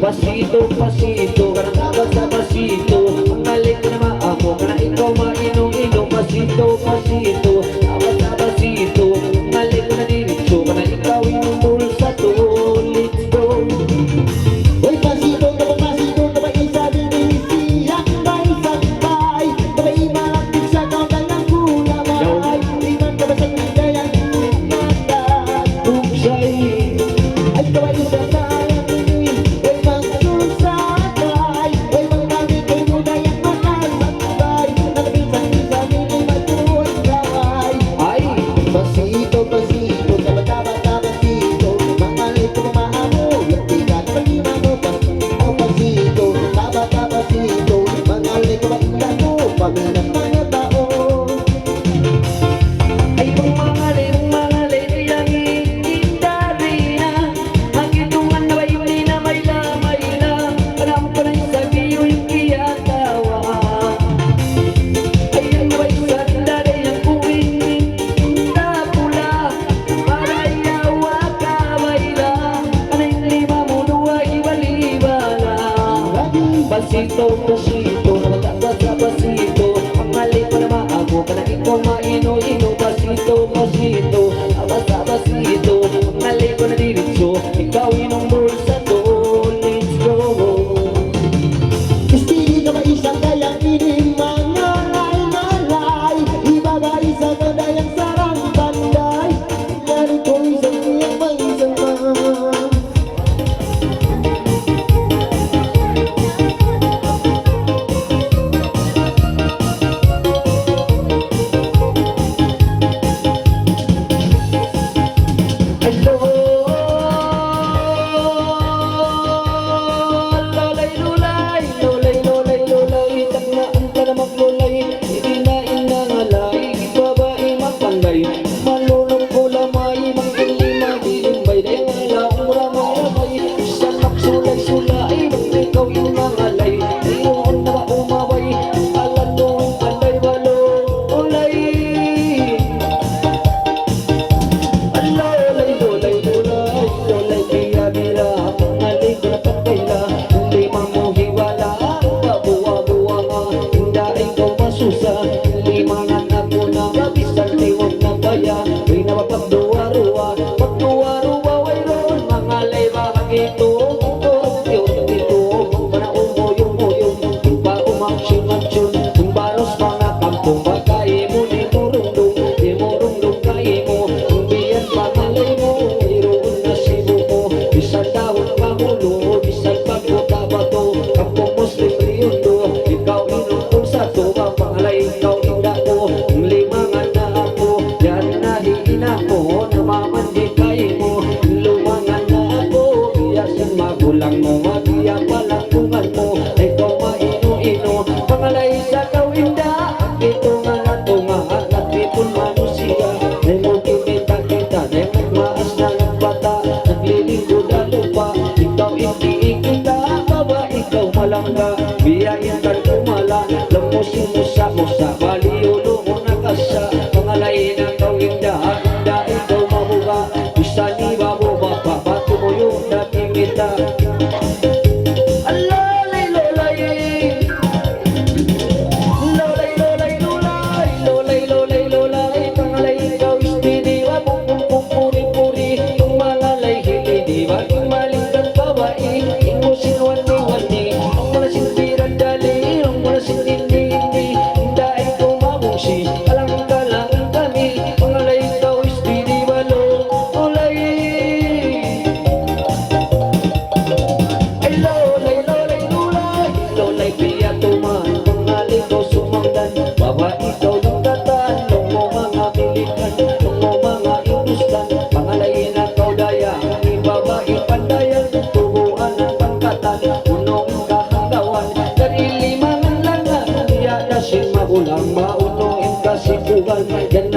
Pasito, pasito, karang dapat sa pasito. Ang malik na maamo, kana ikaw mainong-inong. Pasito, pasito, dapat sa pasito. Ang malik na diretso, kana ikaw inumul sa to. Let's go. Uy, pasito, kapag pasito, kapag isa din siya bay sabay, kapag imalapit sa kauntan ng kulamay, iman ka ba sa kagayang inagad? Bugsay, Ay, kapag isa sayang ini, uy, magsusakay, uy, magkakit kay budayang makasakbay, nalabisan isa nini magtuwagay. ay, Pasito, pasito, dapat pasito, mangalit ko maamo, yung tigat pag-ima mo, pasito, dapat pasito, mangalit ko mainggan mo, pamilang mga tao. ay mangalay, yang indari na. Hagitungan na ba hindi na may lamay-lam. Alam ko na yung sabi yung kiyatawa. Ay ang may sandali ang kuwing tapula. Para yawa ka bayla. Anay lima mo duwa iwalibala. Pasito, pasito, nabatagas sa pasito. Ang mali ko na maago, kana ikaw maino-ino. Pasito, pasito, abas sa pasito. Ang mali ko na diretso, ikaw inong bulsa to. Let's go. Istili ka ba isang kayang inim, mga nalay, ibabay sa kadayang sarang panday, dari ko isang iyang may isang Hello, lolay, lolay, lolay, lolay, lolay, taglaan ka na maglolay, hindi na inangalay, babae magpanday, malulong ko lamay, manggilima, dilimbay, dahil alaong ramay-ramay, sanak sulay-sulay, ikaw yung mangalay, iyon na ba umaway, alam mo ang panday, walolay. Lolay, lolay, lolay, lolay, bira-bira, pangalay ko na pagkaila, hindi mamuhiwala, babuwa-buwa nga, hindi ikaw masusa, hindi mga ako na mabisan, liwag na baya, ay napapagduwa-ruwa, pagduwa-ruwa, way ron, mangalay bakit ito, ito, mana umoy-umoy, yung ba umaksyon-aksyon, yung baros mga kampong, bagay mo ni murundong, di murundong kay mo, biyan pangalay mo, iroon na sibo mo, bisan dahon pangulo, bisan pagkutabato, kampong Muslim riyondo, ikaw inutong sa tuwa, pangalay ikaw inda ko, ang limangan na ako, yan na hihina ko, namamandi kay mo, lumangan na ako, biyasin magulang mo, magiya palangkungan mo, ikaw maino-ino, pangalay sa kawinda, ito nga na tunga, at ipon manusiya, ay mo kita-kita, ay magmaas na ng bata, naglilingkod na lupa, ikaw hindi kita, baba ikaw malangga, biyayin ka kumala, lamusin mo sa baliulo mo na kasya, pangalay na kawinda, da ikaw mabuga, isa ni babo baba, bato mo yung nakimita. Lolay, lolay, lolay, lolay, lolay, lolay, lolay, lolay, pangalay ikaw istiniwa, puri-puri, yung mangalay hilidiwa, yung malingkang babae, yung musin wani-wani, ang mga sintiran dali, ang mga sintindi-hindi, hindi ikaw mabusi, alang-kalang kami, pangalay ikaw istiniwa, lolay. Ay lolay, lolay, lolay, lolay piya tuman, pangalay ko sumangdan, baba ikaw yung datan, nung mo mga milikan, nung mo mga industan, pangalay na kau daya, ibaba ipandayan, tubuan ang pangkatan, unong kahanggawan, dari limangan langan, iya dasin magulang, maunoin kasipugan, yan